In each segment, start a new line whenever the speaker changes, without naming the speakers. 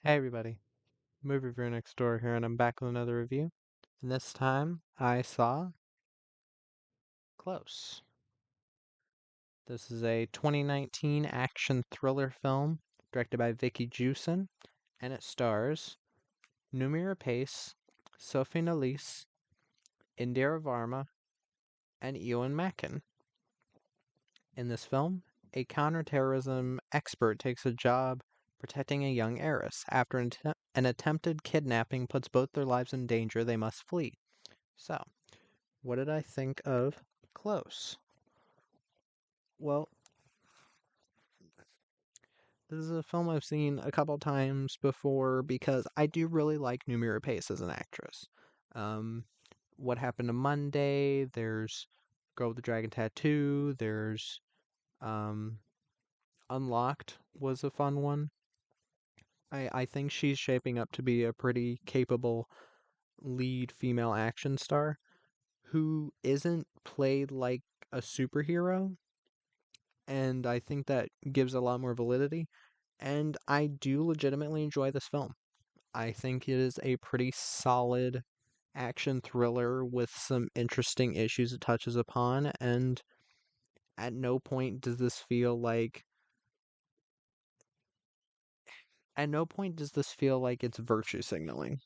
Hey everybody, Movie Reviewer Next Door here, and I'm back with another review. And this time I saw Close. This is a 2019 action thriller film directed by Vicky Jewson, and it stars Noomi Rapace, Sophie Nélisse, Indira Varma, and Ewan Macken. In this film, a counterterrorism expert takes a job protecting a young heiress. After an attempted kidnapping puts both their lives in danger, they must flee. So, what did I think of Close? Well, this is a film I've seen a couple times before because I do really like Noomi Rapace as an actress. Um, what Happened to Monday? There's Girl with the Dragon Tattoo. There's um, Unlocked was a fun one. I think she's shaping up to be a pretty capable lead female action star who isn't played like a superhero, and I think that gives a lot more validity. And I do legitimately enjoy this film. I think it is a pretty solid action thriller with some interesting issues it touches upon, and at no point does this feel like it's virtue signaling.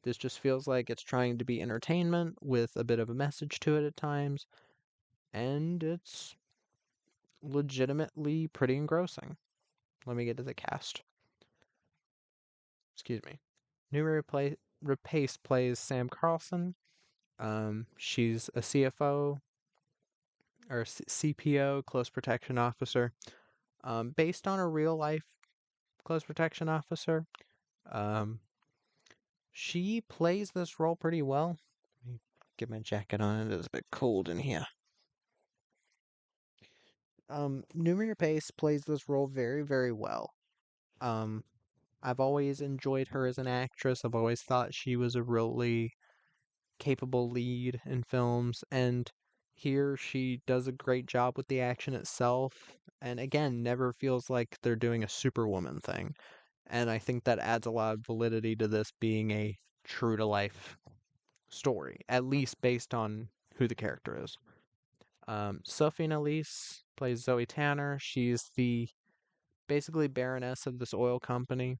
This just feels like it's trying to be entertainment with a bit of a message to it at times, and it's legitimately pretty engrossing. Let me get to the cast. Excuse me. Rapace plays Sam Carlson. She's a CFO or CPO, close protection officer, based on a real life close protection officer. Um, she plays this role pretty well. Let me get my jacket on. It is a bit cold in here. Noomi Rapace plays this role very, very well. Um, I've always enjoyed her as an actress. I've always thought she was a really capable lead in films, and here she does a great job with the action itself, and again, never feels like they're doing a superwoman thing. And I think that adds a lot of validity to this being a true to life story, at least based on who the character is. Sophie Nélisse plays Zoe Tanner. She's the basically baroness of this oil company.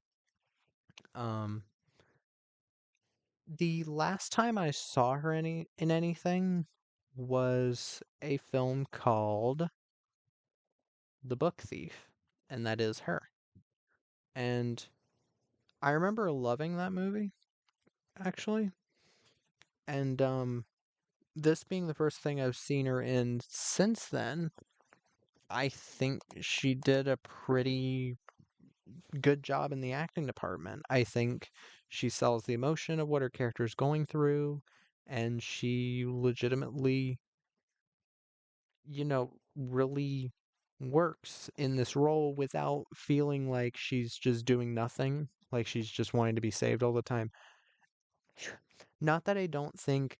Um, the last time I saw her in anything was a film called The Book Thief, and that is her. And I remember loving that movie, actually. And this being the first thing I've seen her in since then, I think she did a pretty good job in the acting department. I think she sells the emotion of what her character is going through, and she legitimately, really works in this role without feeling like she's just doing nothing, like she's just wanting to be saved all the time. Not that I don't think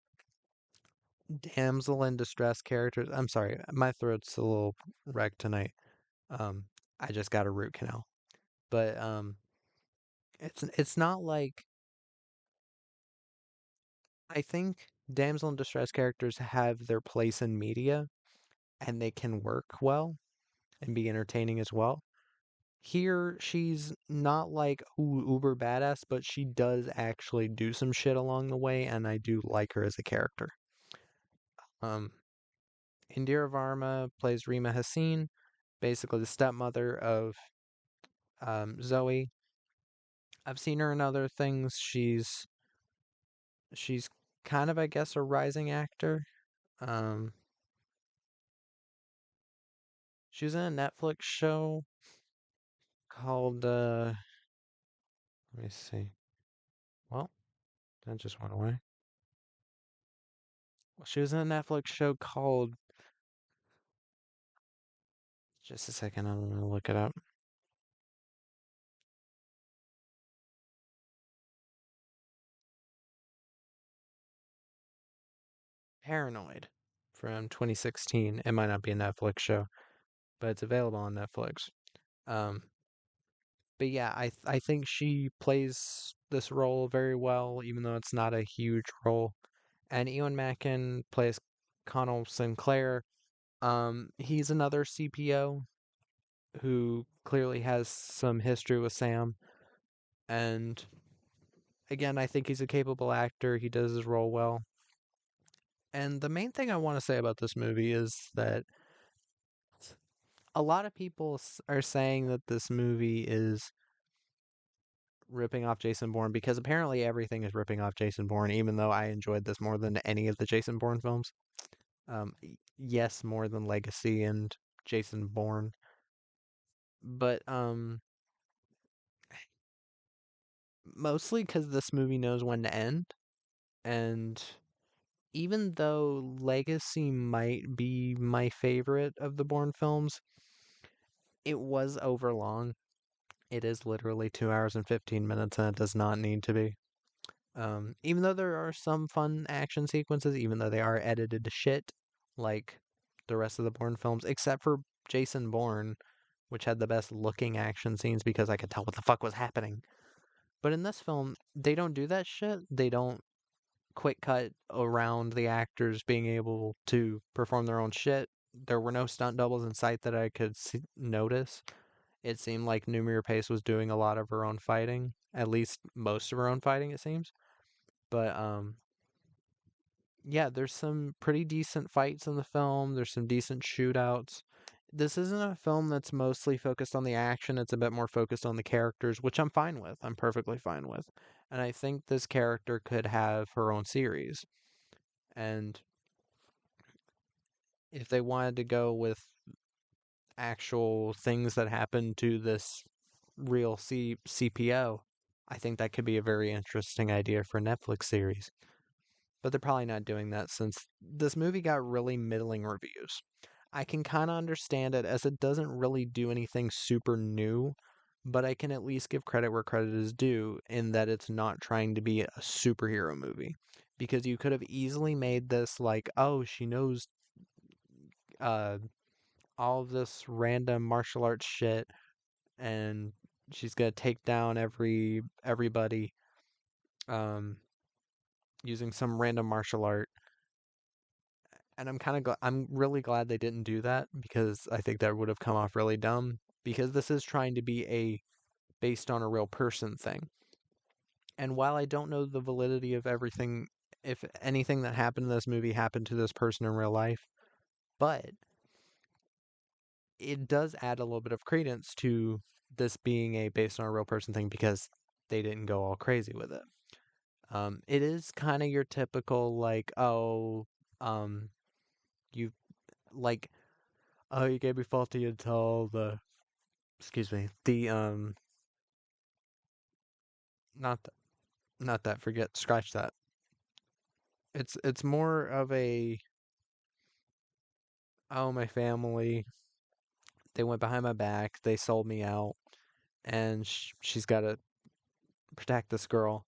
damsel in distress characters. I'm sorry, my throat's a little wrecked tonight. Um, I just got a root canal, but it's not like I think damsel in distress characters have their place in media and they can work well and be entertaining as well. Here, she's not like uber badass, but she does actually do some shit along the way, and I do like her as a character. Um, Indira Varma plays Rima Hassin, basically the stepmother of Zoe. I've seen her in other things. She's kind of, I guess, a rising actor. Um, she was in a Netflix show called let me see. Well, that just went away. Well, she was in a Netflix show called just a second, I'm gonna look it up. Paranoid from 2016. It might not be a Netflix show, but it's available on Netflix. Um, But yeah, I think she plays this role very well, even though it's not a huge role. And Ewan Mackin plays Connell Sinclair. He's another CPO who clearly has some history with Sam. And again, I think he's a capable actor. He does his role well. And the main thing I want to say about this movie is that a lot of people are saying that this movie is ripping off Jason Bourne because apparently everything is ripping off Jason Bourne, even though I enjoyed this more than any of the Jason Bourne films. Yes, more than Legacy and Jason Bourne, but mostly because this movie knows when to end. And even though Legacy might be my favorite of the Bourne films, it was overlong. It is literally 2 hours and 15 minutes, and it does not need to be. Even though there are some fun action sequences, even though they are edited to shit, like the rest of the Bourne films, except for Jason Bourne, which had the best looking action scenes because I could tell what the fuck was happening. But in this film, they don't do that shit. They don't quick cut around the actors being able to perform their own shit. There were no stunt doubles in sight that I could notice. It seemed like Numir Pace was doing a lot of her own fighting, at least most of her own fighting, it seems. But yeah, there's some pretty decent fights in the film. There's some decent shootouts. This isn't a film that's mostly focused on the action. It's a bit more focused on the characters, which I'm fine with. I'm perfectly fine with. And I think this character could have her own series. And if they wanted to go with actual things that happen to this real CPO, I think that could be a very interesting idea for a Netflix series. But they're probably not doing that since this movie got really middling reviews. I can kind of understand it as it doesn't really do anything super new, but I can at least give credit where credit is due in that it's not trying to be a superhero movie. Because you could have easily made this like, oh, she knows uh, all of this random martial arts shit and she's gonna take down everybody um, using some random martial art. And I'm really glad they didn't do that because I think that would have come off really dumb because this is trying to be a based on a real person thing. And while I don't know the validity of everything, if anything that happened in this movie happened to this person in real life, but it does add a little bit of credence to this being a based on a real person thing because they didn't go all crazy with it. It is kind of your typical like, oh, um, you like, oh, you gave me faulty until the, excuse me, the not th- not that, forget, scratch that. It's more of a, oh, my family, they went behind my back, they sold me out, and she's got to protect this girl.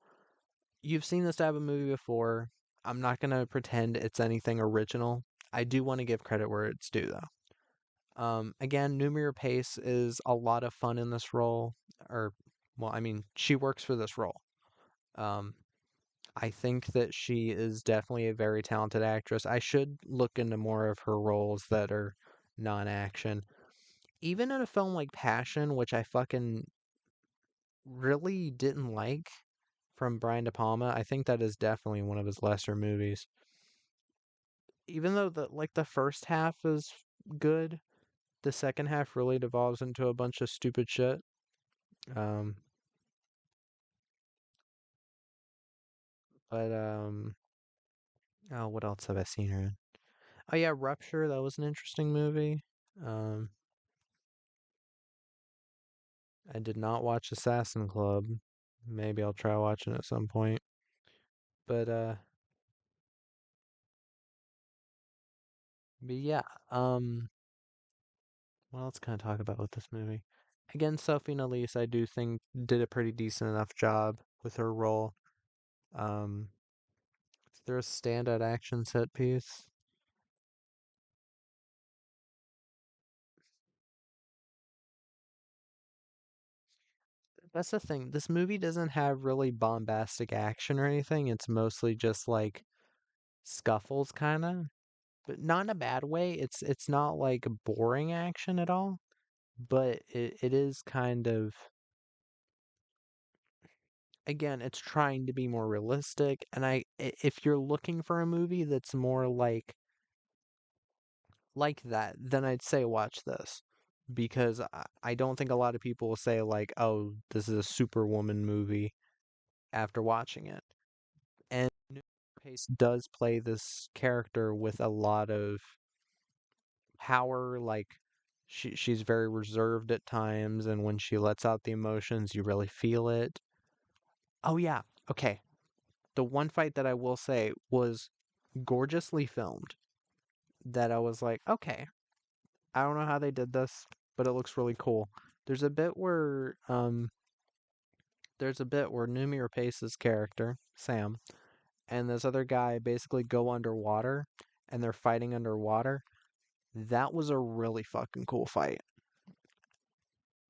You've seen this type of movie before. I'm not gonna pretend it's anything original. I do want to give credit where it's due, though. Again, Numir Pace is a lot of fun in this role, or, well, I mean, she works for this role. Um, I think that she is definitely a very talented actress. I should look into more of her roles that are non-action. Even in a film like Passion, which I fucking really didn't like from Brian De Palma, I think that is definitely one of his lesser movies. Even though the first half is good, the second half really devolves into a bunch of stupid shit. Um, but oh, what else have I seen her in? Oh yeah, Rupture. That was an interesting movie. Um, I did not watch Assassin Club. Maybe I'll try watching it at some point. But but yeah. What else can I talk about with this movie? Again, Sophie Nélisse, I do think did a pretty decent enough job with her role. Um, is there a standout action set piece? That's the thing. This movie doesn't have really bombastic action or anything. It's mostly just like scuffles kind of, but not in a bad way. It's not like boring action at all, but it is kind of, again, it's trying to be more realistic. And if you're looking for a movie that's more like that, then I'd say watch this. Because I don't think a lot of people will say like, "Oh, this is a Superwoman movie" after watching it. And Pace does play this character with a lot of power. Like she's very reserved at times, and when she lets out the emotions, you really feel it. Oh yeah, okay. The one fight that I will say was gorgeously filmed. That I was like, okay, I don't know how they did this, but it looks really cool. There's a bit where Numi Rapace's character, Sam, and this other guy basically go underwater and they're fighting underwater. That was a really fucking cool fight.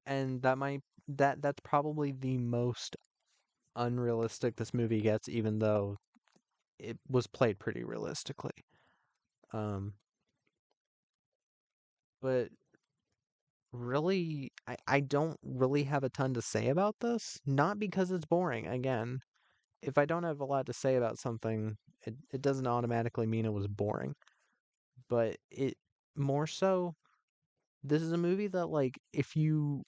And that's probably the most unrealistic this movie gets, even though it was played pretty realistically. Um, but really, I don't really have a ton to say about this. Not because it's boring. Again, if I don't have a lot to say about something, it doesn't automatically mean it was boring. But it more so, this is a movie that like if you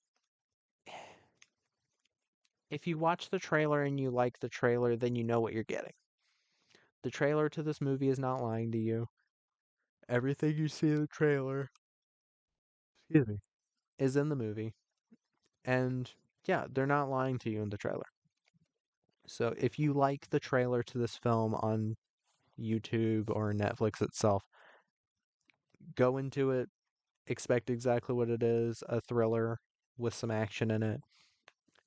watch the trailer and you like the trailer, then you know what you're getting. The trailer to this movie is not lying to you. Everything you see in the trailer, excuse me, is in the movie. And yeah, they're not lying to you in the trailer. So if you like the trailer to this film on YouTube or Netflix itself, go into it, expect exactly what it is, a thriller with some action in it,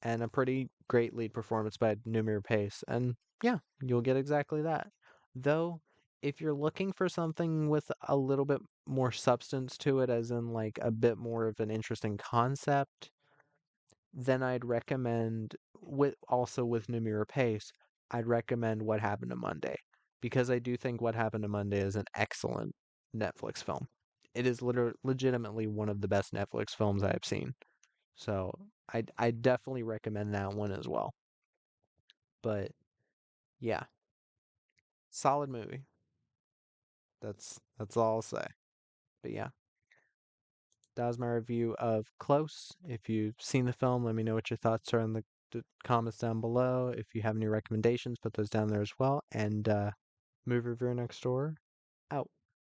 and a pretty great lead performance by Noomi Pace. And yeah, you'll get exactly that. Though, if you're looking for something with a little bit more substance to it, as in like a bit more of an interesting concept, then I'd recommend with Noomi Pace, I'd recommend What Happened to Monday because I do think What Happened to Monday is an excellent Netflix film. It is legitimately one of the best Netflix films I have seen. So I definitely recommend that one as well. But yeah, solid movie. That's all I'll say. But yeah, that was my review of Close. If you've seen the film, let me know what your thoughts are in the comments down below. If you have any recommendations, put those down there as well. And movie reviewer next door out.